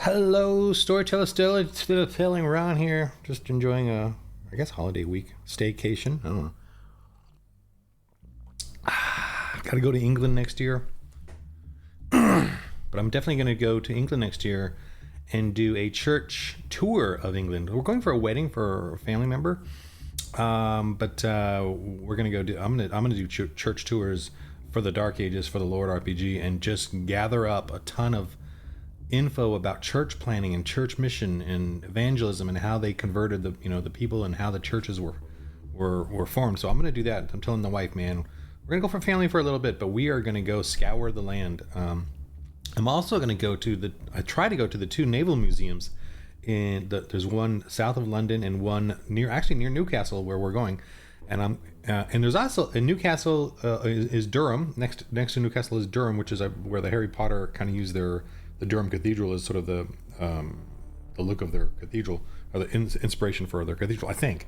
Hello, storyteller. Still feeling around here. Just enjoying a, I guess, holiday week staycation. I don't know. Got to go to England next year, but I'm definitely going to go to England next year and do a church tour of England. We're going for a wedding for a family member, but we're going to go do. I'm gonna do church tours for the Dark Ages for the Lord RPG and just gather up a ton of info about church planning and church mission and evangelism and how they converted the people and how the churches were formed. So I'm going to do that. I'm telling the wife, man, we're going to go for family for a little bit, but we are going to go scour the land. I'm also going to go to I try to go to the two naval museums there's one south of London and one near Newcastle where we're going. And and there's also in Newcastle is Durham. Next to Newcastle is Durham, which is where the Harry Potter kind of use the Durham Cathedral is sort of the look of their cathedral, or the inspiration for their cathedral, I think.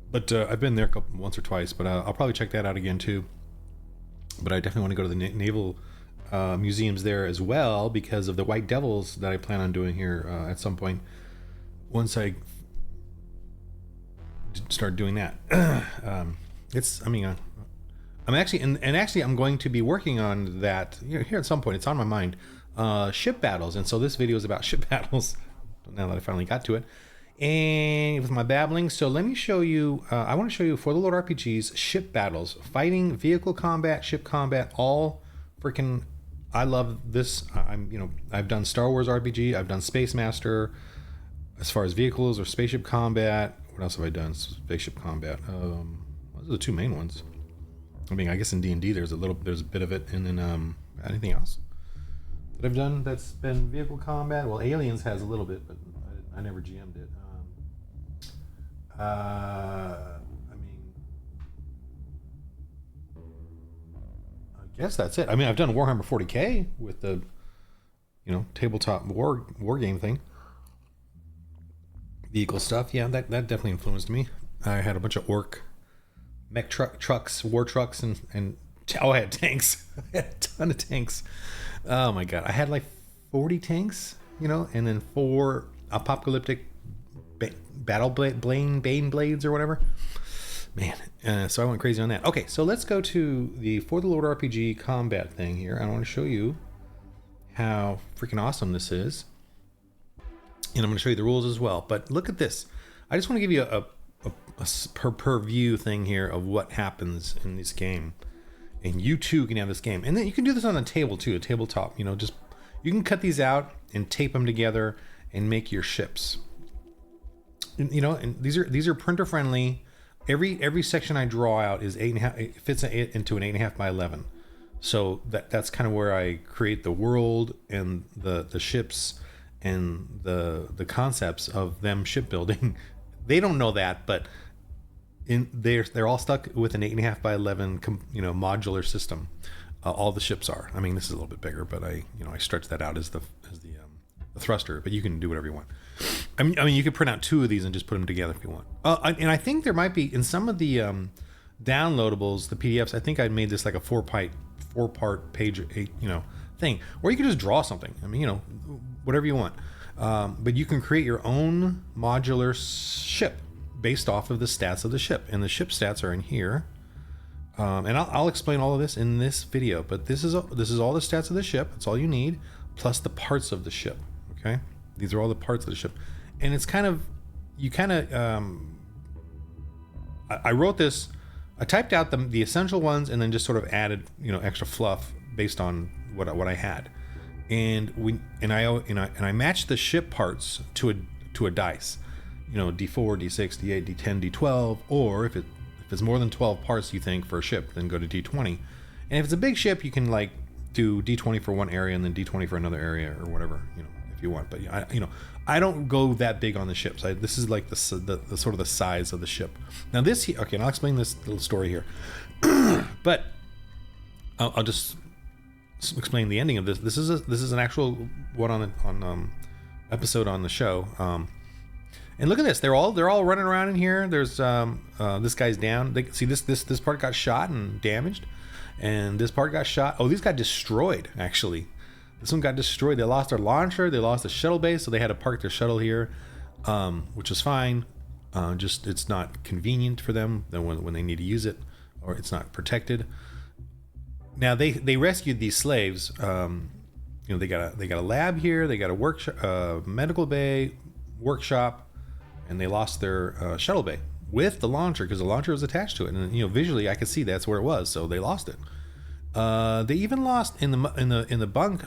But I've been there once or twice, but I'll probably check that out again too. But I definitely want to go to the naval museums there as well because of the White Devils that I plan on doing here at some point. Once I start doing that, I'm going to be working on that here at some point. It's on my mind. Ship battles, and so this video is about ship battles. Now that I finally got to it, and with my babbling, so let me show you. I want to show you for the Lord RPGs ship battles, fighting, vehicle combat, ship combat. All freaking, I love this. I've done Star Wars RPG. I've done Space Master. As far as vehicles or spaceship combat, what else have I done? Spaceship combat. Those are the two main ones. I mean, I guess in D&D there's a bit of it, and then anything else that I've done that's been vehicle combat. Well, Aliens has a little bit, but I never GM'd it. I guess that's it. I mean, I've done Warhammer 40K with the tabletop war game thing. Vehicle stuff, yeah, that definitely influenced me. I had a bunch of orc mech trucks, war trucks, and I had tanks. I had a ton of tanks. Oh my god, I had like 40 tanks, and then 4 apocalyptic battle bane blades or whatever. Man, so I went crazy on that. Okay, so let's go to the For the Lord RPG combat thing here. I want to show you how freaking awesome this is, and I'm going to show you the rules as well. But look at this. I just want to give you a per view thing here of what happens in this game, and you too can have this game, and then you can do this on a table too, a tabletop. Just you can cut these out and tape them together and make your ships. And these are printer friendly. Every section I draw out is 8.5. It fits into an 8.5 by 11. So that's kind of where I create the world and the ships and the concepts of them shipbuilding. They don't know that, but they're all stuck with an 8.5 by 11 modular system. All the ships are. I mean, this is a little bit bigger, but I stretch that out as the thruster. But you can do whatever you want. I mean, you could print out 2 of these and just put them together if you want. And I think there might be in some of the downloadables, the PDFs. I think I made this like a 4-part page, thing, or you could just draw something. I mean, whatever you want. But you can create your own modular ship based off of the stats of the ship, and the ship stats are in here. And I'll explain all of this in this video. But this is all the stats of the ship. That's all you need, plus the parts of the ship. Okay, these are all the parts of the ship, and it's I wrote this. I typed out the essential ones, and then just sort of added extra fluff based on what I had. And I matched the ship parts to a dice, D4, D6, D8, D10, D12, or if it's more than 12 parts you think for a ship, then go to D20. And if it's a big ship, you can like do D20 for one area and then D20 for another area or whatever, if you want. But I don't go that big on the ships. This is like the sort of the size of the ship. Now this here, okay, and I'll explain this little story here, but I'll just explain the ending of this. This is an actual one on episode on the show. And look at this. They're all running around in here. There's this guy's down. See this part got shot and damaged, and this part got shot. Oh, these got destroyed actually. This one got destroyed. They lost their launcher. They lost the shuttle base, so they had to park their shuttle here, which is fine. Just it's not convenient for them when they need to use it, or it's not protected. Now they rescued these slaves. They got a lab here. They got a workshop, medical bay, workshop, and they lost their shuttle bay with the launcher because the launcher was attached to it. And visually I could see that's where it was, so they lost it. They even lost in the bunk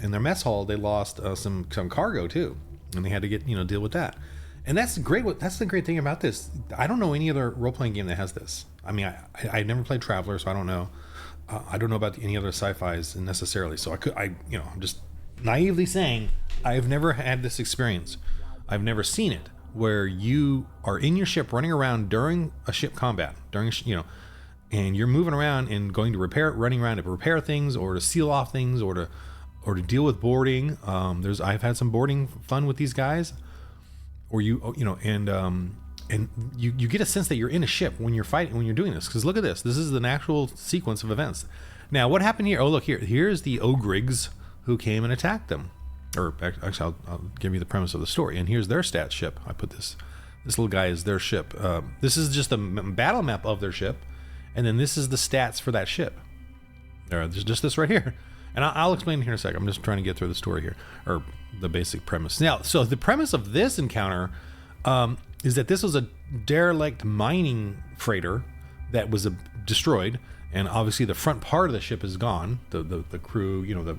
in their mess hall. They lost some cargo too, and they had to get deal with that. And that's great. That's the great thing about this. I don't know any other role playing game that has this. I mean, I never played Traveler, so I don't know. I don't know about any other sci-fis necessarily. So I'm just naively saying I've never had this experience. I've never seen it where you are in your ship running around during a ship combat, and you're moving around and going to running around to repair things or to seal off things or to deal with boarding. I've had some boarding fun with these guys, or and you get a sense that you're in a ship when you're fighting, when you're doing this. Because look at this. This is the natural sequence of events. Now, what happened here? Oh, look here. Here's the ogrigs who came and attacked them. Or actually, I'll give you the premise of the story. And here's their stat ship. I put this little guy is their ship. This is just a battle map of their ship. And then this is the stats for that ship. There's just this right here. And I'll explain it here in a second. I'm just trying to get through the story here, or the basic premise. Now, so the premise of this encounter is that this was a derelict mining freighter that was destroyed, and obviously the front part of the ship is gone. The crew, the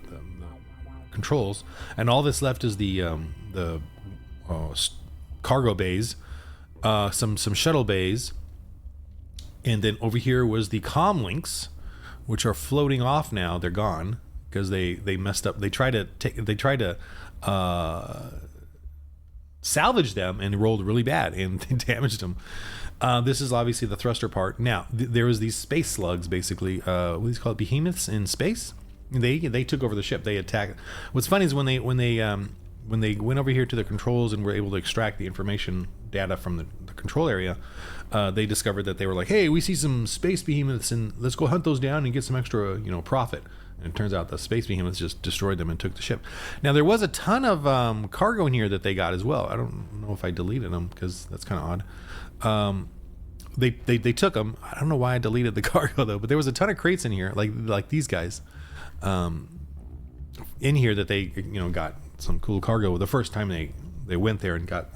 controls, and all that's left is the cargo bays, some shuttle bays, and then over here was the comm links, which are floating off now. They're gone because they messed up. They tried to salvage them and rolled really bad and they damaged them. This is obviously the thruster part. Now there was these space slugs, basically what do you call it, behemoths in space. They took over the ship. They attacked. What's funny is when they went over here to the controls and were able to extract the information data from the control area, they discovered that they were like, hey, we see some space behemoths and let's go hunt those down and get some extra profit. And it turns out the space behemoths just destroyed them and took the ship. Now there was a ton of cargo in here that they got as well. I don't know if I deleted them because that's kind of odd. They took them. I don't know why I deleted the cargo though, but there was a ton of crates in here, like these guys, in here that they got some cool cargo the first time they went there and got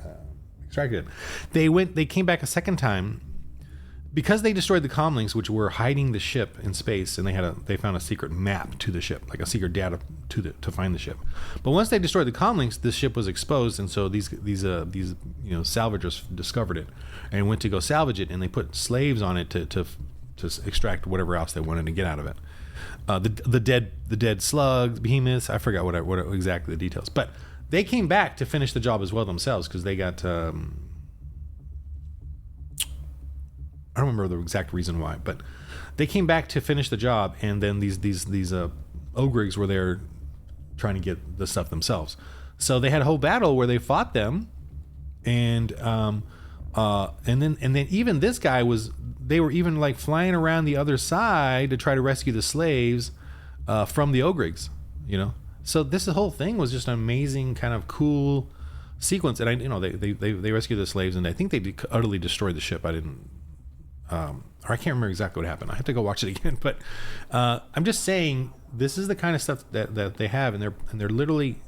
extracted. They came back a second time because they destroyed the comlinks, which were hiding the ship in space, and they found a secret map to the ship, like a secret data to find the ship. But once they destroyed the comlinks, the ship was exposed, and so these salvagers discovered it and went to go salvage it, and they put slaves on it to extract whatever else they wanted to get out of it. The dead slugs, behemoths, I forgot what exactly the details, but they came back to finish the job as well themselves because they got. I don't remember the exact reason why, but they came back to finish the job, and then these ogrigs were there trying to get the stuff themselves. So they had a whole battle where they fought them, and then even this guy they were even like flying around the other side to try to rescue the slaves from the ogrigs, So this whole thing was just an amazing kind of cool sequence, and they rescued the slaves, and I think they utterly destroyed the ship. Or I can't remember exactly what happened. I have to go watch it again. But I'm just saying this is the kind of stuff that they have, and they're literally,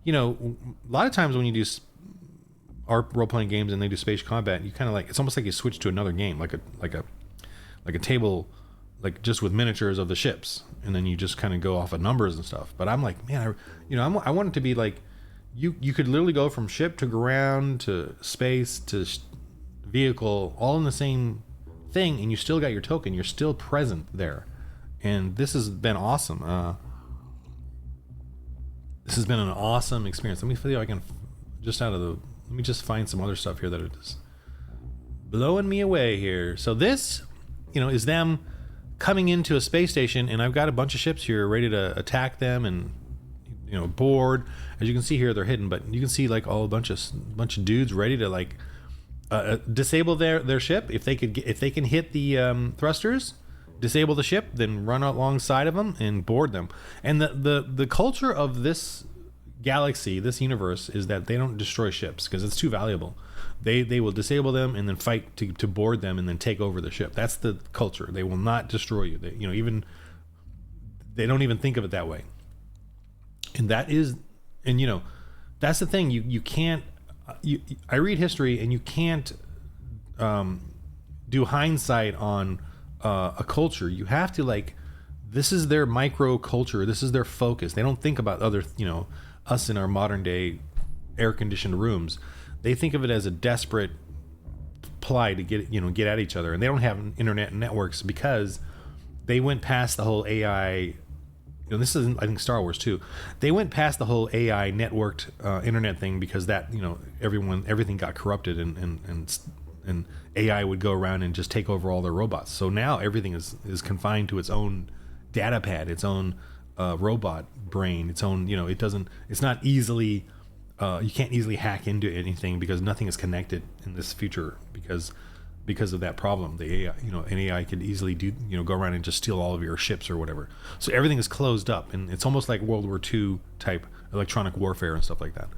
a lot of times when you do role playing games and they do space combat, you kind of it's almost like you switch to another game, like a table, like just with miniatures of the ships, and then you just kind of go off of numbers and stuff. But I'm like, man, I want it to be like you could literally go from ship to ground to space to vehicle all in the same thing, and you still got your token. You're still present there, and this has been awesome. This has been an awesome experience. Let me feel I can let me just find some other stuff here that are just blowing me away here. So this, is them coming into a space station, and I've got a bunch of ships here ready to attack them and board. As you can see here, they're hidden, but you can see like a bunch of dudes ready to disable their ship if they can hit the thrusters. disable the ship, then run alongside of them and board them. And the culture of this galaxy, this universe, is that they don't destroy ships because it's too valuable. They will disable them and then fight to board them and then take over the ship. That's the culture. They will not destroy you. They, even they don't even think of it that way. And that is, and that's the thing. You can't. I read history, and you can't do hindsight on a culture. You have to this is their micro culture. This is their focus. They don't think about other, us in our modern day air conditioned rooms. They think of it as a desperate ply to get at each other. And they don't have internet networks because they went past the whole AI. This is, I think, Star Wars too. They went past the whole AI networked internet thing because that, everything got corrupted and AI would go around and just take over all their robots. So now everything is confined to its own data pad, its own robot brain, its own, it's not easily, you can't easily hack into anything because nothing is connected in this future because of that problem. The AI, an AI could easily go around and just steal all of your ships or whatever. So everything is closed up, and it's almost like World War II type electronic warfare and stuff like that.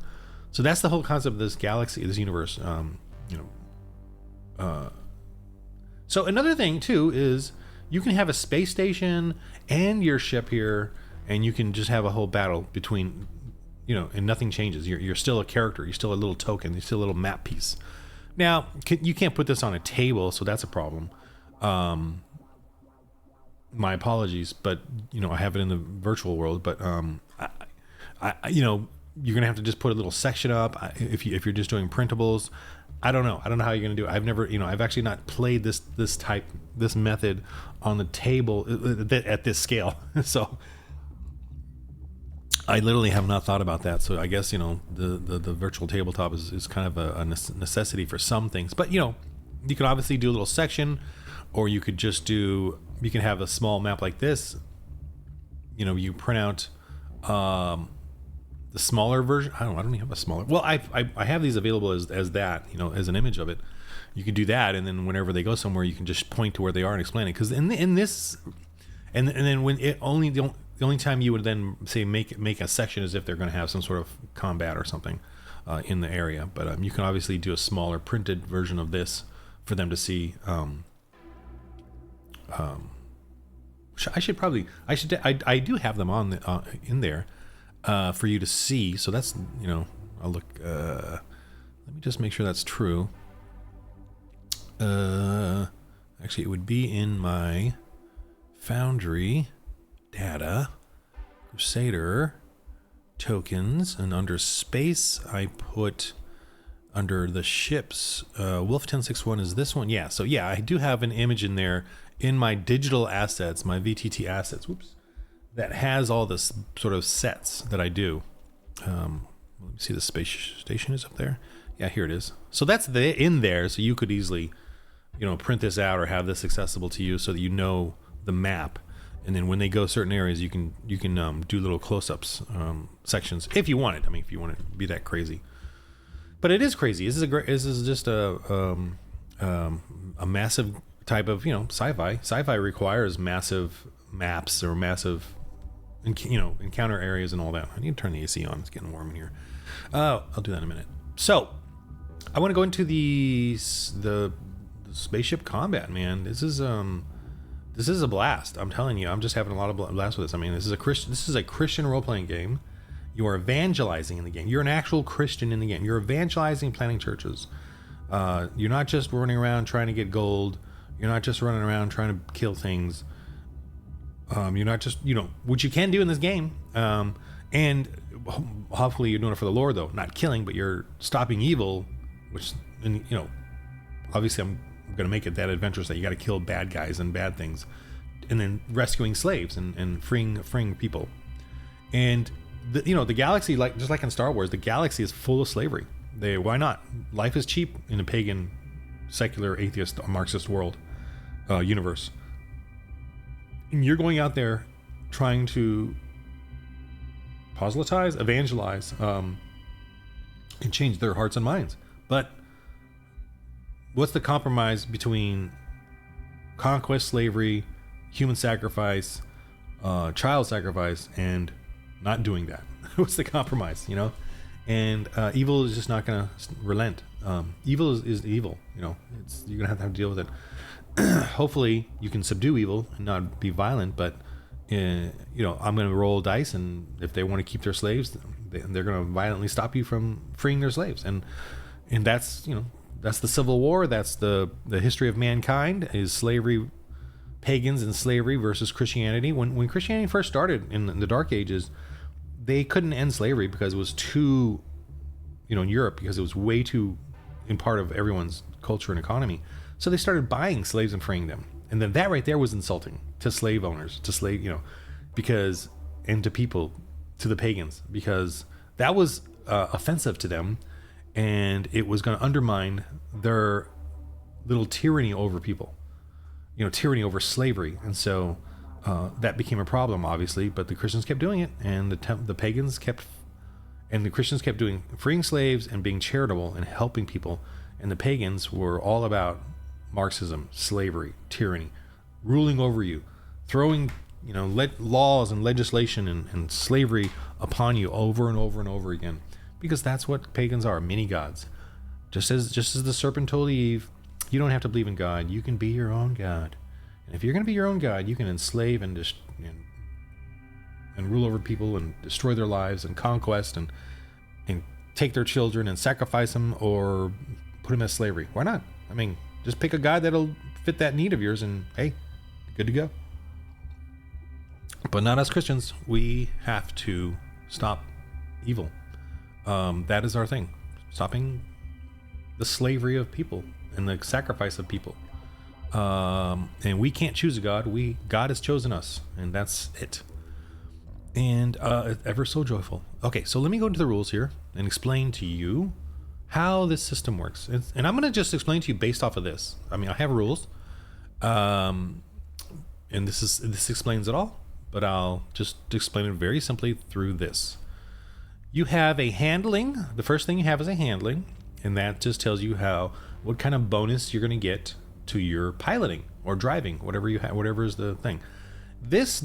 So that's the whole concept of this galaxy, this universe. So another thing too is you can have a space station and your ship here, and you can just have a whole battle between, and nothing changes. You're still a character. You're still a little token. You're still a little map piece. Now, you can't put this on a table, so that's a problem. My apologies, but I have it in the virtual world. But you're gonna have to just put a little section up if you're just doing printables. I don't know how you're gonna do it. I've never, I've actually not played this method on the table at this scale. So I literally have not thought about that. So I guess, the virtual tabletop is kind of a necessity for some things. But, you could obviously do a little section, or you could just you can have a small map like this. You print out the smaller version. I don't even have a smaller. Well, I have these available as that, as an image of it. You could do that, and then whenever they go somewhere, you can just point to where they are and explain it. Because in this, and then when it only the only time you would then say make a section is if they're going to have some sort of combat or something in the area. But you can obviously do a smaller printed version of this for them to see. I do have them on in there for you to see. So that's, I'll look. Let me just make sure that's true. Actually, it would be in my Foundry data, Crusader tokens, and under space I put under the ships. Wolf 1061 is this one. Yeah, so yeah, I do have an image in there in my digital assets, my VTT assets. Whoops, that has all this sort of sets that I do. Let me see, the space station is up there. Yeah, here it is. So that's in there, so you could easily, print this out or have this accessible to you so that the map. And then when they go certain areas, you can do little close-ups sections if you want it. I mean, if you want it to be that crazy, but it is crazy. This is just a massive type of sci-fi. Sci-fi requires massive maps or massive encounter areas and all that. I need to turn the AC on. It's getting warm in here. I'll do that in a minute. So I want to go into the spaceship combat. Man, this is a blast. I'm telling you, I'm just having a lot of blast with this. I mean, this is a Christian role-playing game. You are evangelizing in the game. You're an actual Christian in the game. You're evangelizing, planting churches. You're not just running around trying to get gold. You're not just running around trying to kill things. You're not just, which you can do in this game. And hopefully you're doing it for the Lord, though. Not killing, but you're stopping evil, which, and obviously I'm going to make it that adventurous that you got to kill bad guys and bad things, and then rescuing slaves and freeing people. And the galaxy, just like in Star Wars, the galaxy is full of slavery. Why not? Life is cheap in a pagan, secular, atheist, Marxist world, universe. And you're going out there trying to proselytize, evangelize, and change their hearts and minds. But what's the compromise between conquest, slavery, human sacrifice, child sacrifice, and not doing that. What's the compromise, you know? And evil is just not going to relent. Evil is evil, you know. You're going to have to deal with it. Hopefully you can subdue evil and not be violent, but you know, I'm going to roll dice, and if they want to keep their slaves, they're going to violently stop you from freeing their slaves. And that's, you know, that's the Civil War. That's the history of mankind, is slavery, pagans and slavery versus Christianity. When Christianity first started in the Dark Ages, they couldn't end slavery because it was too, you know, in Europe, because it was way too in part of everyone's culture and economy. So they started buying slaves and freeing them. And then that right there was insulting to slave owners, to slave, you know, because, and to people, to the pagans, because that was offensive to them, and it was going to undermine their little tyranny over people, you know, tyranny over slavery. And so that became a problem, obviously, but the Christians kept doing it, and the pagans kept, and the Christians kept doing, freeing slaves and being charitable and helping people. And the pagans were all about Marxism, slavery, tyranny, ruling over you, throwing, you know, laws and legislation and slavery upon you over and over and over again, because that's what pagans are, mini gods. Just as the serpent told Eve, you don't have to believe in God, you can be your own God. And if you're going to be your own God, you can enslave and rule over people and destroy their lives and conquest and take their children and sacrifice them or put them as slavery. Why not? I mean, just pick a God that'll fit that need of yours, and hey, good to go. But not as Christians. We have to stop evil. That is our thing. Stopping the slavery of people and the sacrifice of people. And we can't choose a God. God has chosen us, and that's it. And ever so joyful. Okay, so let me go into the rules here and explain to you how this system works. And I'm going to just explain to you based off of this. I mean, I have rules, and this explains it all, but I'll just explain it very simply through this. You have a handling. The first thing you have is a handling, and that just tells you what kind of bonus you're going to get to your piloting or driving, whatever you have, whatever is the thing. This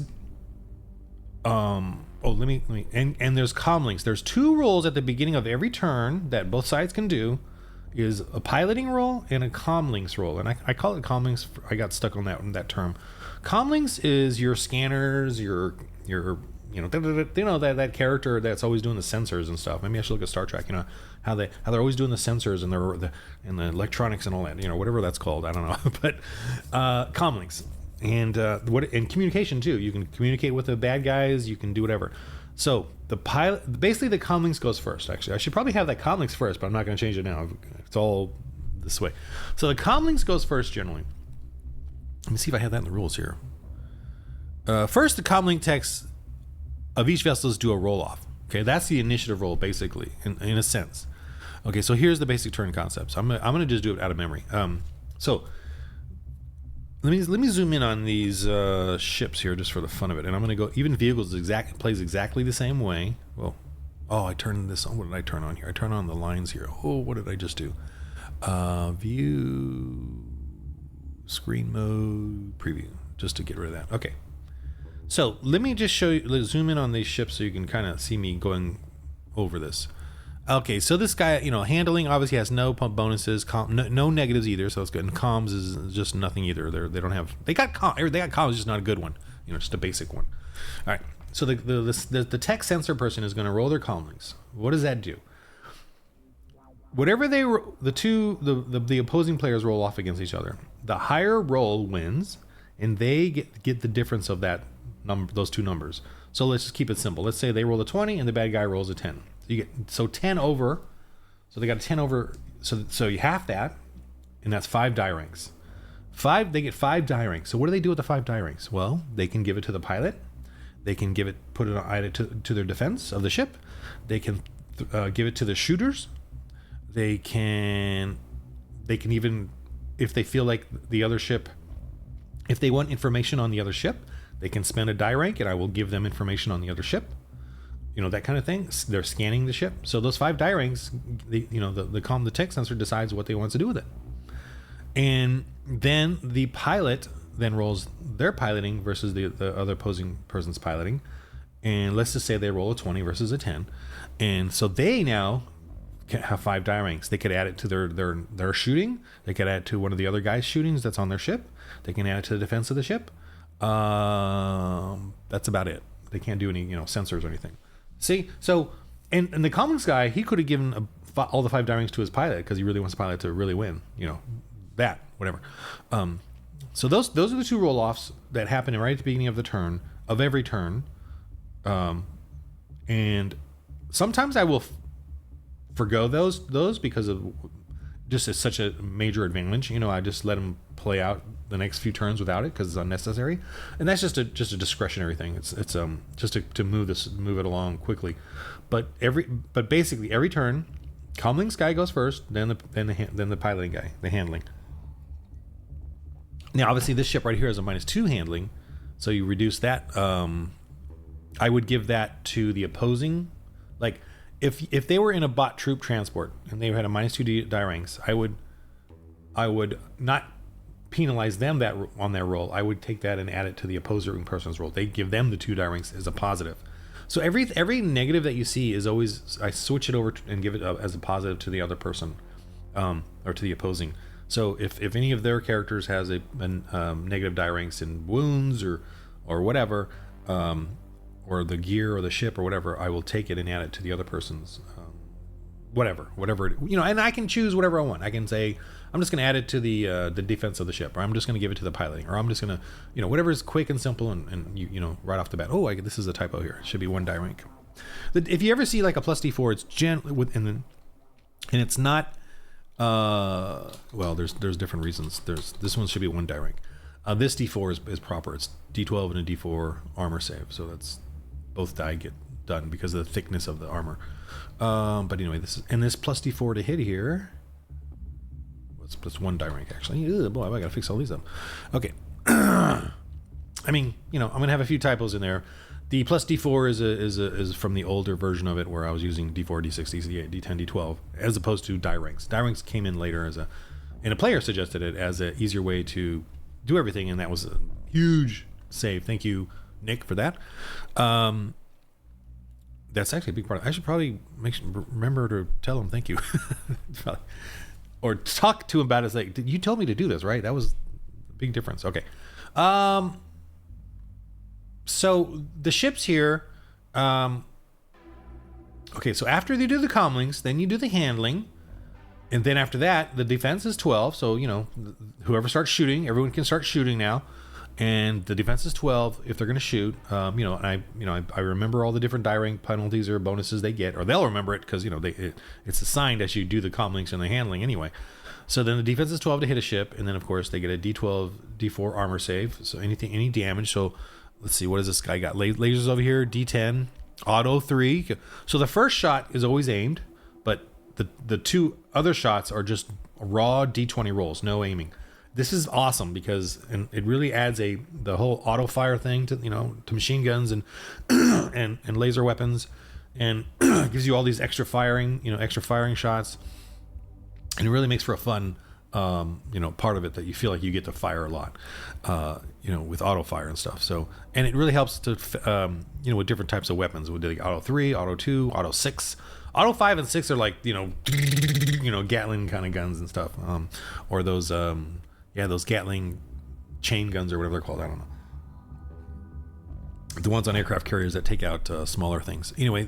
let me and there's comlinks. There's 2 rolls at the beginning of every turn that both sides can do, is a piloting roll and a comlinks roll. And I call it comlinks. I got stuck on that term. Comlinks is your scanners, your you know, that character that's always doing the sensors and stuff. Maybe I should look at Star Trek, you know, how they're always doing the sensors and the electronics and all that, you know, whatever that's called. I don't know. But comlinks. And and communication too. You can communicate with the bad guys. You can do whatever. So the basically the comlinks goes first. Actually, I should probably have that comlinks first, but I'm not going to change it now. It's all this way. So the comlinks goes first generally. Let me see if I have that in the rules here. First, the comlink texts of each vessels do a roll off. Okay, that's the initiative roll basically, in a sense. Okay, so here's the basic turn concepts. I'm gonna just do it out of memory. So. Let me zoom in on these ships here just for the fun of it, and I'm going to go. Even vehicles plays exactly the same way. Well, I turned this on. What did I turn on here? I turned on the lines here. Oh, what did I just do? View, screen mode, preview, just to get rid of that. Okay. So let me just show you. Let's zoom in on these ships so you can kind of see me going over this. Okay, so this guy, you know, handling obviously has no pump bonuses, no negatives either, so it's good. And comms is just nothing either. They got comms, just not a good one. You know, just a basic one. All right. So the tech sensor person is going to roll their comlinks. What does that do? Whatever the opposing players roll off against each other, the higher roll wins, and they get the difference of that number, those 2 numbers. So let's just keep it simple. Let's say they roll a 20 and the bad guy rolls a 10. You get 10 over. So they got a 10 over. So you half that, and that's 5 die ranks. They get 5 die ranks. So what do they do with the 5 die ranks? Well, they can give it to the pilot. They can put it on to their defense of the ship. They can give it to the shooters. They can even, if they feel like the other ship, if they want information on the other ship, they can spend a die rank, and I will give them information on the other ship. You know, that kind of thing. They're scanning the ship. So those 5 die ranks, the tech sensor decides what they want to do with it. And then the pilot, then rolls their piloting versus the other opposing person's piloting. And let's just say they roll a 20 versus a 10. And so they now can have 5 die ranks. They could add it to their shooting. They could add it to one of the other guys' shootings that's on their ship. They can add it to the defense of the ship. That's about it. They can't do any, sensors or anything. See? So, and the commons guy, he could have given all the 5 die ranks to his pilot because he really wants the pilot to really win. That, whatever. So those are the 2 roll-offs that happen right at the beginning of the turn, of every turn. And sometimes I will forgo those because of just it's such a major advantage. I just let them play out the next few turns without it because it's unnecessary, and that's just a discretionary thing. It's just to move it along quickly. But basically every turn, comlings guy goes first, then the piloting guy, the handling. Now, obviously, this ship right here has a -2 handling, so you reduce that. I would give that to the opposing. Like, if they were in a bot troop transport and they had a -2 die ranks, I would not penalize them that on their roll. I would take that and add it to the opposing person's roll. They give them the 2 die ranks as a positive. So every negative that you see is always, I switch it over and give it as a positive to the other person, or to the opposing. So if any of their characters has a negative die ranks in wounds or whatever, or the gear or the ship or whatever, I will take it and add it to the other person's, whatever, and I can choose whatever I want. I can say, I'm just going to add it to the defense of the ship, or I'm just going to give it to the piloting, or I'm just going to, whatever is quick and simple and right off the bat. Oh, this is a typo here. It should be 1 die rank. If you ever see like a +D4, it's generally and it's not. Well, there's different reasons. This one should be 1 die rank. This D4 is proper. It's D12 and a D4 armor save. So that's both die get done because of the thickness of the armor. But anyway, this +D4 to hit here. It's plus 1 die rank actually. Ew, boy, I gotta fix all these up. Okay. I mean, I'm gonna have a few typos in there. The +D4 is from the older version of it where I was using D4, D6, D8, D10, D12 as opposed to die ranks. Die ranks came in later and a player suggested it as an easier way to do everything, and that was a huge save. Thank you, Nick, for that. That's actually a big part. I should probably remember to tell him thank you, or talk to him about it. It's like, you told me to do this, right? That was a big difference. Okay. So the ships here, okay, so after they do the comlings, then you do the handling, and then after that, the defense is 12. So, whoever starts shooting, everyone can start shooting now, and the defense is 12 if they're going to shoot. And I remember all the different die rank penalties or bonuses they get, or they'll remember it because it's assigned as you do the comlings and the handling anyway. So then the defense is 12 to hit a ship, and then of course they get a D12, D4 armor save. So any damage. So let's see, what does this guy got? Lasers over here, D10, auto 3. So the first shot is always aimed, but the 2 other shots are just raw D20 rolls, no aiming. This is awesome because it really adds the whole auto fire thing to to machine guns and and laser weapons, and gives you all these extra firing shots, and it really makes for a fun part of it that you feel like you get to fire a lot, with auto fire and stuff. So, and it really helps to, with different types of weapons. We'll do like auto 3, auto 2, auto 6, auto 5 and 6 are like, Gatling kind of guns and stuff. Or those Gatling chain guns or whatever they're called. I don't know. The ones on aircraft carriers that take out smaller things. Anyway,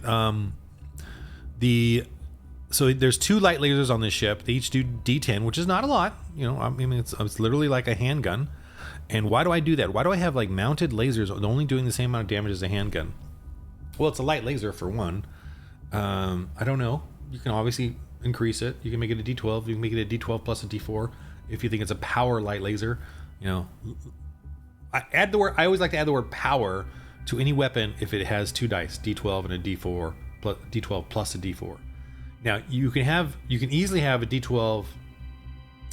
so there's 2 light lasers on this ship. They each do D10, which is not a lot. It's literally like a handgun. And why do I do that? Why do I have like mounted lasers only doing the same amount of damage as a handgun? Well, it's a light laser for one. I don't know. You can obviously increase it. You can make it a D12. You can make it a D12 plus a D4 if you think it's a power light laser. I always like to add the word power to any weapon if it has 2 dice, D12 and a D4, plus D12 plus a D4. Now you can easily have a D12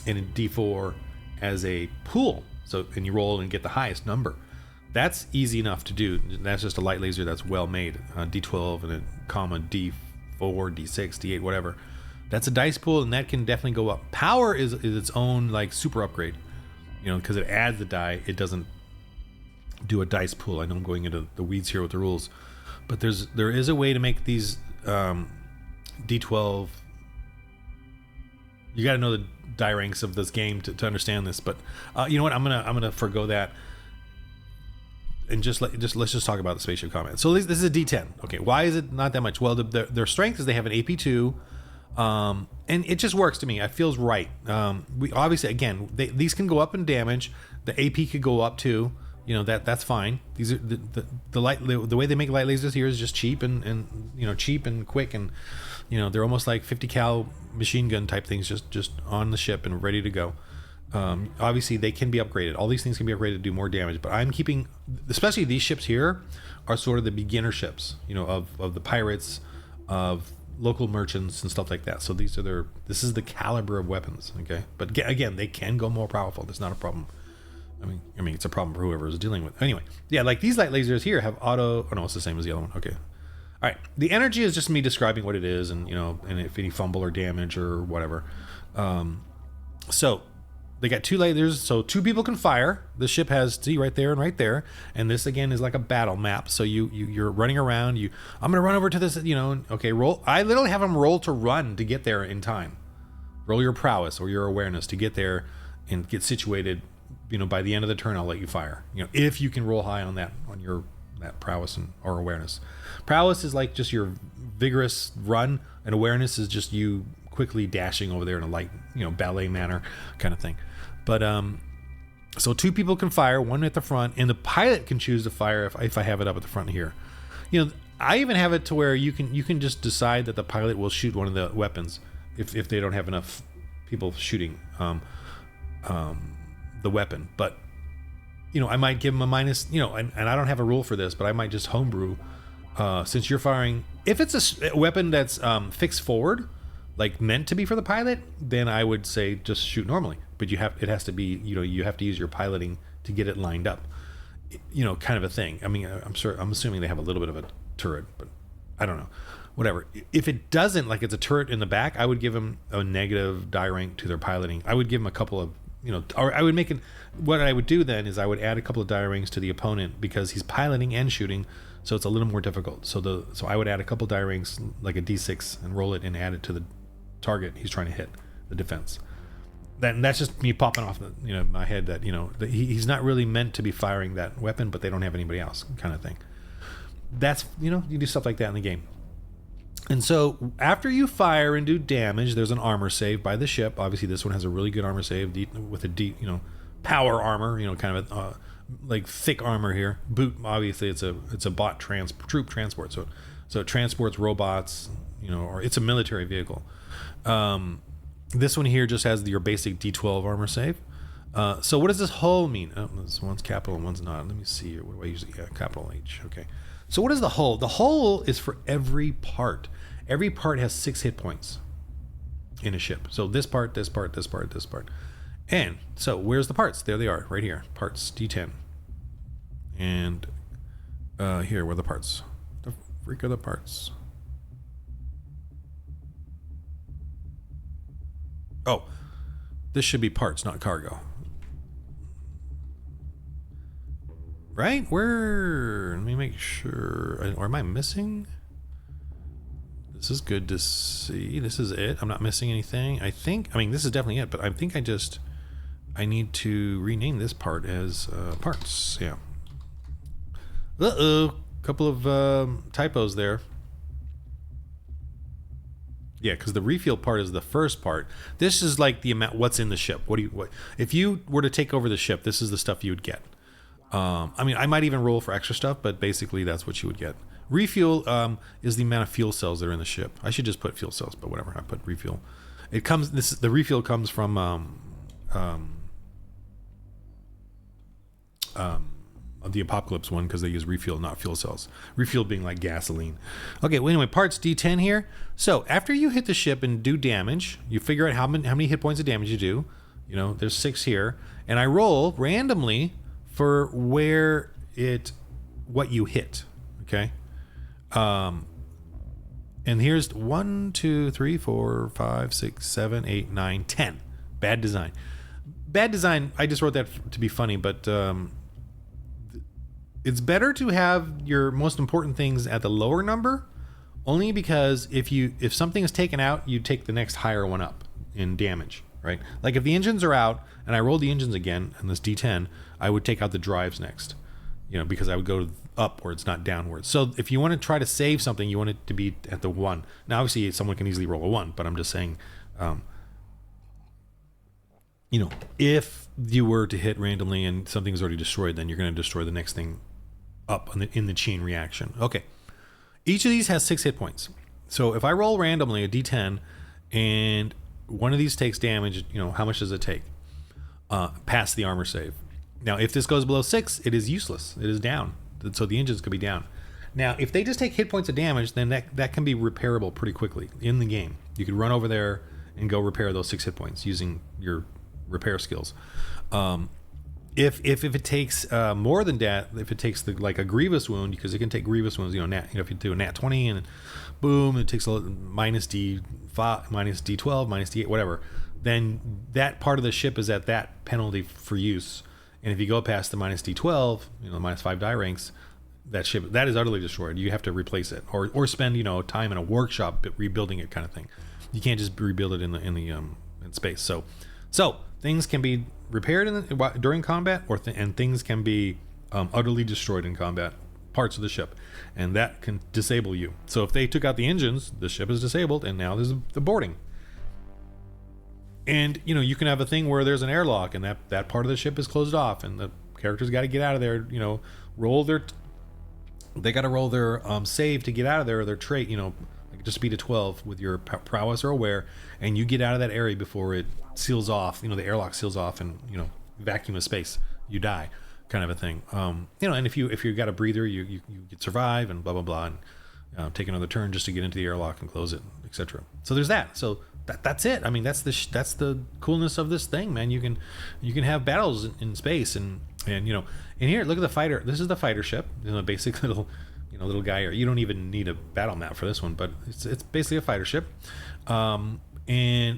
and a D4 as a pool. So, and you roll and get the highest number. That's easy enough to do. That's just a light laser that's well made. D12 and a comma D4, D6, D8, whatever. That's a dice pool, and that can definitely go up. Power is its own like super upgrade. you know, because it adds the die. It doesn't do a dice pool. I know I'm going into the weeds here with the rules, but there is a way to make these D12. You got to know the die ranks of this game to understand this, but you know what? I'm gonna forgo that and let's just talk about the spaceship combat. So this is a D10. Okay, why is it not that much? Well, their strength is they have an AP2, and it just works to me. It feels right. We obviously, again, these can go up in damage. The AP could go up too. You know, that's fine. These are the way they make light lasers here is just cheap and you know, cheap and quick, and you know, they're almost like 50 cal machine gun type things, just on the ship and ready to go. Obviously they can be upgraded. All these things can be upgraded to do more damage, but I'm keeping, especially these ships here are sort of the beginner ships, you know, of the pirates, of local merchants and stuff like that. So this is the caliber of weapons. Okay, but again, they can go more powerful. That's not a problem. I mean, it's a problem for whoever is dealing with it. Anyway, yeah, like these light lasers here have auto. Oh no, it's the same as the other one. Okay, all right. The energy is just me describing what it is, and you know, and if any fumble or damage or whatever. So they got 2 lasers, so 2 people can fire. The ship has, see, right there and right there, and this again is like a battle map. So you're running around. I'm gonna run over to this. You know, okay, roll. I literally have them roll to run to get there in time. Roll your prowess or your awareness to get there and get situated. You know, by the end of the turn, I'll let you fire. You know, if you can roll high on that prowess or awareness. Prowess is like just your vigorous run, and awareness is just you quickly dashing over there in a light, you know, ballet manner kind of thing. But so 2 people can fire, 1 at the front, and the pilot can choose to fire if I have it up at the front here. You know, I even have it to where you can just decide that the pilot will shoot one of the weapons if they don't have enough people shooting the weapon. But you know, I might give them a minus, you know, and I don't have a rule for this, but I might just homebrew since you're firing, if it's a weapon that's fixed forward, like meant to be for the pilot, then I would say just shoot normally. But it has to be, you know, you have to use your piloting to get it lined up, you know, kind of a thing. I mean, I'm assuming they have a little bit of a turret, but I don't know, whatever. If it doesn't, like it's a turret in the back, I would give them a negative die rank to their piloting. I would give them a couple of, you know, or I would make it, what I would do then is I would add a couple of die ranks to the opponent because he's piloting and shooting, so it's a little more difficult. So I would add a couple die ranks, like a D6, and roll it and add it to the target he's trying to hit, the defense. That's just me popping off the, you know, my head that, you know, that he's not really meant to be firing that weapon, but they don't have anybody else, kind of thing. That's, you know, you do stuff like that in the game. And so after you fire and do damage, there's an armor save by the ship. Obviously this one has a really good armor save with a deep, you know, power armor, you know, kind of a, like thick armor here. Boot, obviously it's a bot troop transport, so it transports robots, you know, or it's a military vehicle. This one here just has your basic D12 armor save. So what does this hull mean? Oh, this one's capital and one's not. Let me see here. What do I usually get? Capital H. Okay. So what is the hull? The hull is for every part. Every part has 6 hit points in a ship. So this part, this part, this part, this part. And so where's the parts? There they are, right here. Parts, D10. And here, where are the parts? The freak are the parts? Oh, this should be parts, not cargo. Right? Where? Let me make sure. Or am I missing? This is good to see. This is it. I'm not missing anything. I mean, this is definitely it, but I think I need to rename this part as parts. Yeah. Uh-oh. Couple of typos there. Yeah, because the refuel part is the first part. This is like the amount, what's in the ship. What if you were to take over the ship, this is the stuff you would get. I mean, I might even roll for extra stuff, but basically that's what you would get. Refuel is the amount of fuel cells that are in the ship. I should just put fuel cells, but whatever. I put refuel. The refuel comes from the Apocalypse one because they use refuel, not fuel cells. Refuel being like gasoline. Okay, well, anyway, parts D10 here. So after you hit the ship and do damage, you figure out how many hit points of damage you do. You know, there's 6 here, and I roll randomly for what you hit. Okay. And here's 1, 2, 3, 4, 5, 6, 7, 8, 9, 10. Bad design. bad design. I just wrote that to be funny, but it's better to have your most important things at the lower number, only because if something is taken out, you take the next higher one up in damage, right? Like if the engines are out and I rolled the engines again in this D10, I would take out the drives next, because I would go upwards, not downwards. So if you want to try to save something, you want it to be at the 1. Now, obviously, someone can easily roll a 1, but I'm just saying, if you were to hit randomly and something's already destroyed, then you're going to destroy the next thing up in the chain reaction. Okay. Each of these has 6 hit points. So if I roll randomly a D10 and one of these takes damage, how much does it take? Past the armor save. Now, if this goes below 6, it is useless. It is down. So the engines could be down. Now, if they just take hit points of damage, then that can be repairable pretty quickly in the game. You could run over there and go repair those 6 hit points using your repair skills. If it takes more than that, if it takes like a grievous wound, because it can take grievous wounds, if you do a nat 20 and boom, it takes a minus D5, minus D12, minus D8, whatever, then that part of the ship is at that penalty for use. And if you go past the minus D12, minus 5 die ranks, that ship, that is utterly destroyed. You have to replace it or spend time in a workshop rebuilding it, kind of thing. You can't just rebuild it in space. So things can be repaired during combat, and things can be utterly destroyed in combat, parts of the ship, and that can disable you. So if they took out the engines, the ship is disabled, and now there's the boarding. And you can have a thing where there's an airlock, and that part of the ship is closed off, and the characters got to get out of there. They got to roll their save to get out of there, or their trait. Like just beat a 12 with your prowess or aware, and you get out of that area before it seals off. The airlock seals off, and vacuum of space, you die, kind of a thing. And if you got a breather, you could survive, and blah blah blah, and take another turn just to get into the airlock and close it, etc. So there's that. So that's it. I mean, that's the coolness of this thing, man. You can have battles in space, and here, look at the fighter. This is the fighter ship. Basic little little guy. You don't even need a battle map for this one, but it's basically a fighter ship. And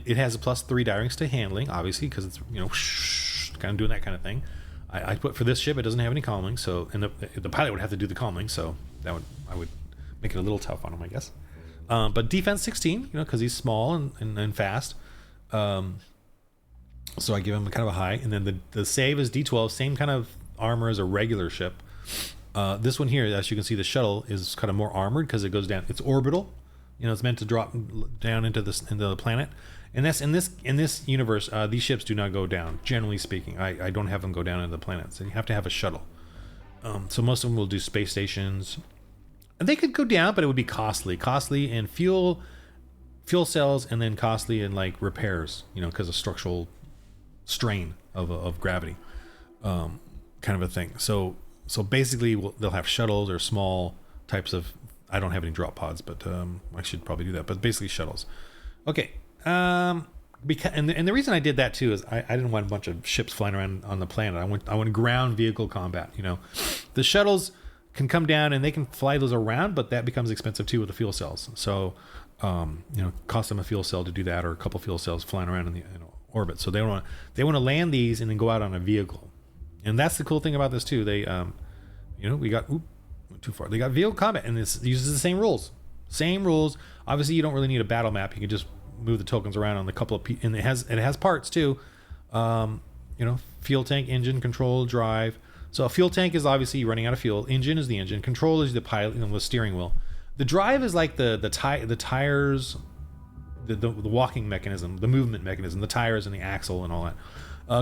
it has a +3 die ranks to handling, obviously, because it's kind of doing that kind of thing. I put for this ship, it doesn't have any calming, so and the pilot would have to do the calming, so I would make it a little tough on him, I guess. But defense 16, because he's small and fast. So I give him kind of a high, and then the save is D12, same kind of armor as a regular ship. This one here, as you can see, the shuttle is kind of more armored because it goes down. It's orbital, it's meant to drop down into the planet. And that's in this universe, these ships do not go down. Generally speaking, I don't have them go down into the planets, and you have to have a shuttle. So most of them will do space stations, and they could go down, but it would be costly in fuel cells, and then costly in like repairs, because of structural strain of gravity, kind of a thing. So basically, they'll have shuttles or small types of. I don't have any drop pods, but I should probably do that. But basically, shuttles. Okay. Because the reason I did that too is I didn't want a bunch of ships flying around on the planet. I want ground vehicle combat. The shuttles can come down and they can fly those around, but that becomes expensive too with the fuel cells. So, cost them a fuel cell to do that, or a couple fuel cells flying around in the orbit. So they want to land these and then go out on a vehicle. And that's the cool thing about this too. They, we got too far. They got vehicle combat, and this uses the same rules. Obviously, you don't really need a battle map. You can just move the tokens around on the couple of and it has parts too. Fuel tank, engine, control, drive. So a fuel tank is obviously running out of fuel. Engine is the engine. Control is the pilot, the steering wheel. The drive is like the tires, the walking mechanism, the movement mechanism, the tires and the axle and all that.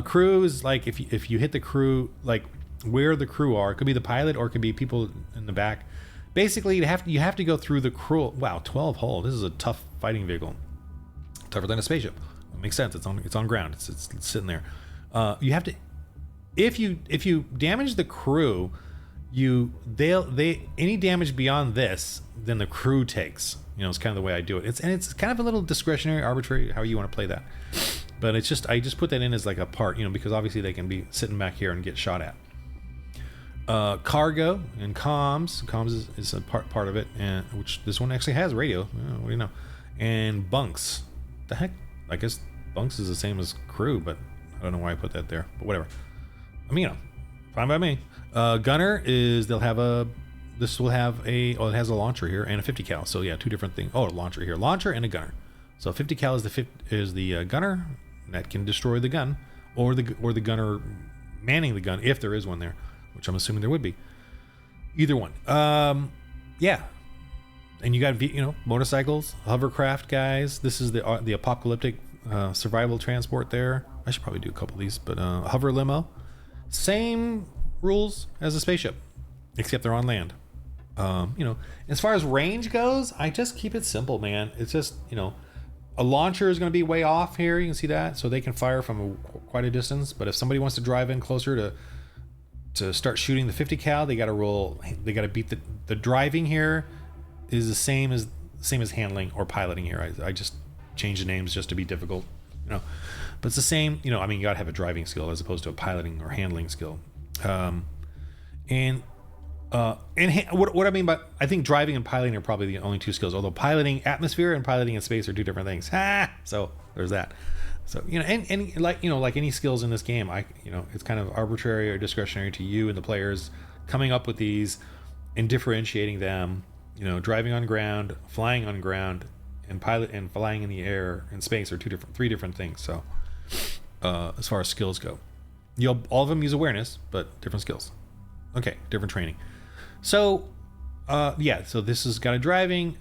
Crew is like if you hit the crew, like where the crew are. It could be the pilot, or it could be people in the back. Basically, you have to go through the crew. Wow, 12 hull. This is a tough fighting vehicle. Tougher than a spaceship. It makes sense. It's on ground. It's sitting there. You have to, if you damage the crew, any damage beyond this, then the crew takes. It's kind of the way I do it. It's kind of a little discretionary, arbitrary, how you want to play that. But I just put that in as like a part, because obviously they can be sitting back here and get shot at. Cargo and comms. Comms is a part of it, and which this one actually has radio. What do you know? And bunks. The heck? I guess bunks is the same as crew, but I don't know why I put that there, but whatever. I mean, fine by me. Gunner is this will have it has a launcher here and a 50 cal. So yeah, two different things. Oh, a launcher here, launcher and a gunner. So 50 cal is the gunner that can destroy the gun, or the gunner manning the gun if there is one there, which I'm assuming there would be. Either one. Yeah. And you got motorcycles, hovercraft guys. This is the apocalyptic survival transport there. I should probably do a couple of these, but hover limo, same rules as a spaceship, except they're on land. As far as range goes, I just keep it simple, man. It's just a launcher is going to be way off here. You can see that, so they can fire from quite a distance. But if somebody wants to drive in closer to start shooting the 50 cal, they got to roll. They got to beat the driving here is the same as handling or piloting here. I just change the names just to be difficult, but it's the same. You got to have a driving skill as opposed to a piloting or handling skill. What I mean by, I think driving and piloting are probably the only two skills. Although piloting atmosphere and piloting in space are two different things. So there's that. So and like any skills in this game, it's kind of arbitrary or discretionary to you and the players coming up with these and differentiating them. Driving on ground, flying on ground, and flying in the air and space are three different things. So as far as skills go, all of them use awareness, but different skills. Okay, different training. So so this has got a driving.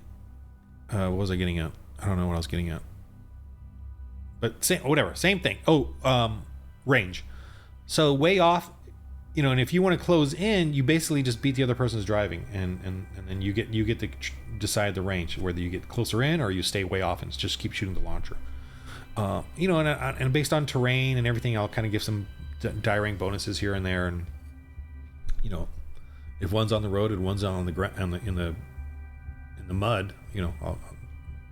What was I getting at? I don't know what I was getting at. But same thing. Range. So way off, and if you want to close in, you basically just beat the other person's driving, and then you get to decide the range, whether you get closer in or you stay way off and just keep shooting the launcher. And based on terrain and everything, I'll kind of give some die bonuses here and there, and if one's on the road and one's on the ground in the mud, I'll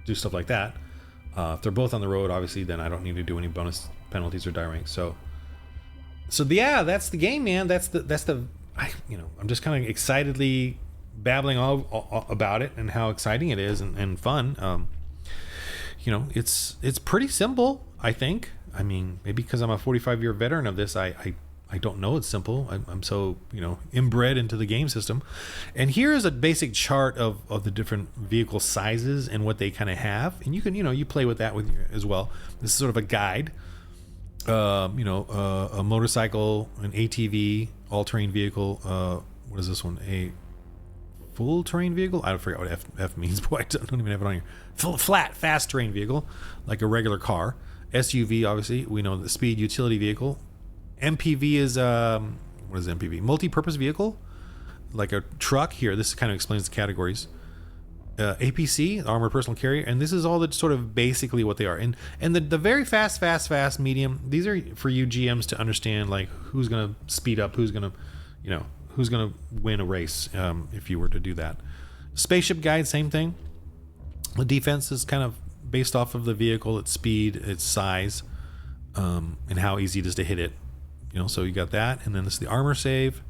do stuff like that. If they're both on the road, obviously, then I don't need to do any bonus penalties or die ranks. So yeah, that's the game, man. I'm just kind of excitedly babbling all about it and how exciting it is and fun. It's pretty simple, I think. I mean, maybe because I'm a 45-year veteran of this, I don't know it's simple. I'm so inbred into the game system. And here is a basic chart of the different vehicle sizes and what they kind of have, and you can you play with that as well. This is sort of a guide. A motorcycle, an ATV, all-terrain vehicle. What is this one? A full-terrain vehicle? I forget what F means. Boy, I don't even have it on here. Flat, fast-terrain vehicle, like a regular car. SUV, obviously, we know the speed utility vehicle. MPV is what is MPV? Multi-purpose vehicle, like a truck. Here, this kind of explains the categories. APC, armored personal carrier, and this is all the sort of basically what they are. And the very fast, medium. These are for you GMs to understand, like who's gonna speed up, who's gonna win a race if you were to do that. Spaceship guide, same thing. The defense is kind of based off of the vehicle, its speed, its size, and how easy it is to hit it. So you got that, and then this is the armor save.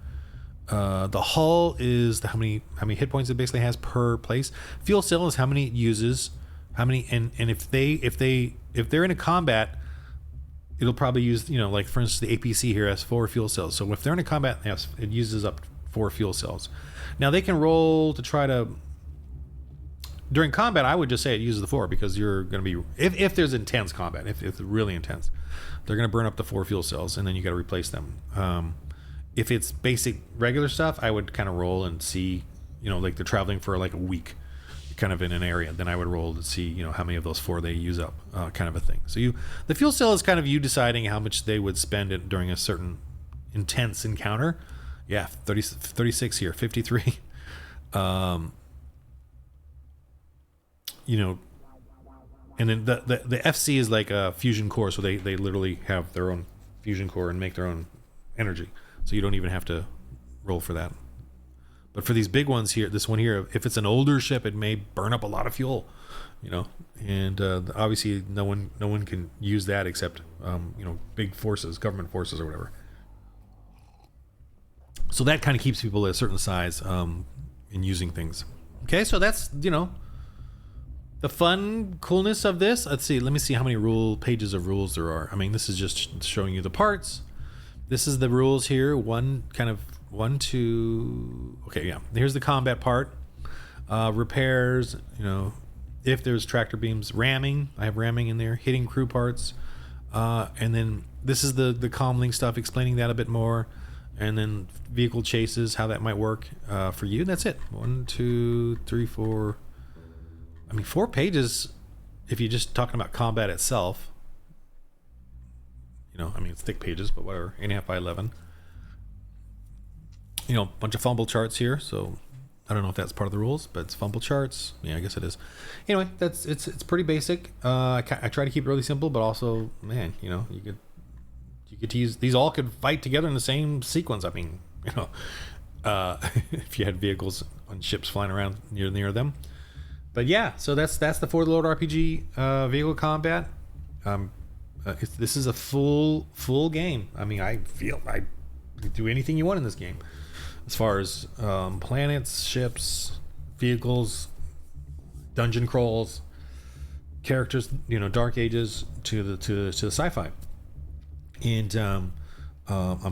The hull is how many hit points it basically has per place. Fuel cell is how many it uses, and if they're in a combat, it'll probably use like for instance the APC here has 4 fuel cells. So if they're in a combat, it uses up 4 fuel cells. Now they can roll to try to. During combat, I would just say it uses the 4 because you're going to be if there's intense combat, if it's really intense, they're going to burn up the 4 fuel cells, and then you got to replace them. If it's basic regular stuff, I would kind of roll and see, like they're traveling for like a week, kind of in an area. Then I would roll to see, how many of those 4 they use up, kind of a thing. So the fuel cell is kind of you deciding how much they would spend it during a certain intense encounter. Yeah, 36 here, 53. And then the FC is like a fusion core, so they literally have their own fusion core and make their own energy. So you don't even have to roll for that. But for these big ones here, this one here, if it's an older ship, it may burn up a lot of fuel, and obviously no one can use that except big forces, government forces or whatever. So that kind of keeps people at a certain size in using things. Okay, so that's The fun coolness of this, let's see, let me see how many pages of rules there are. I mean, this is just showing you the parts. This is the rules here. One, two. Okay, yeah. Here's the combat part. Repairs, if there's tractor beams, ramming. I have ramming in there. Hitting crew parts. And then this is the comlink stuff, explaining that a bit more. And then vehicle chases, how that might work for you. That's it. 1, 2, 3, 4. I mean, 4 pages if you're just talking about combat itself. I mean, it's thick pages, but whatever. 8.5 by 11. Bunch of fumble charts here. So I don't know if that's part of the rules, but it's fumble charts. Yeah, I guess it is. Anyway, it's pretty basic. I try to keep it really simple, but also, man, you could tease. These all could fight together in the same sequence. I mean, if you had vehicles on ships flying around near them. But yeah, so that's the For the Lord RPG vehicle combat. This is a full game. I mean, I feel I can do anything you want in this game, as far as planets, ships, vehicles, dungeon crawls, characters. Dark Ages to the sci-fi. And I'm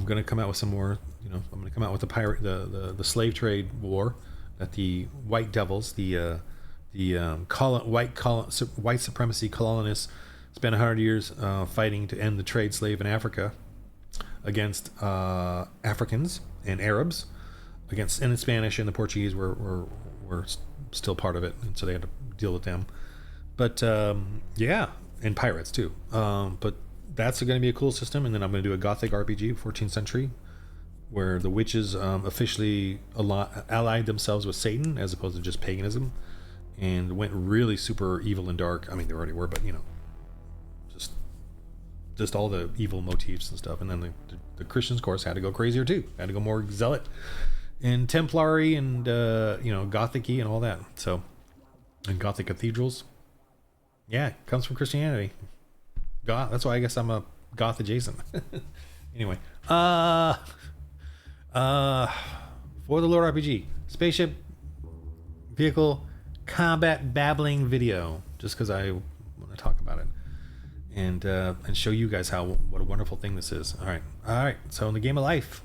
gonna come out with some more. I'm gonna come out with the slave trade war that the White Devils, white supremacy colonists spent 100 years fighting to end the trade slave in Africa against Africans and Arabs, and the Spanish and the Portuguese were still part of it, and so they had to deal with them. But yeah, and pirates too. But that's going to be a cool system. And then I'm going to do a Gothic RPG, 14th century, where the witches officially allied themselves with Satan as opposed to just paganism, and went really super evil and dark. I mean, they already were, but just all the evil motifs and stuff. And then the Christians, of course, had to go crazier too. Had to go more zealot and Templary and Gothic-y and all that. So, and Gothic cathedrals. Yeah, it comes from Christianity. That's why I guess I'm a goth adjacent. Anyway, For the Lord RPG spaceship vehicle combat babbling video, just because I want to talk about it and show you guys what a wonderful thing this is. All right. So in the game of life,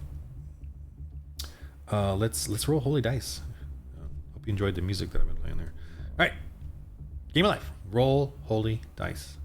let's roll holy dice. Hope you enjoyed the music that I've been playing there. All right, game of life. Roll holy dice.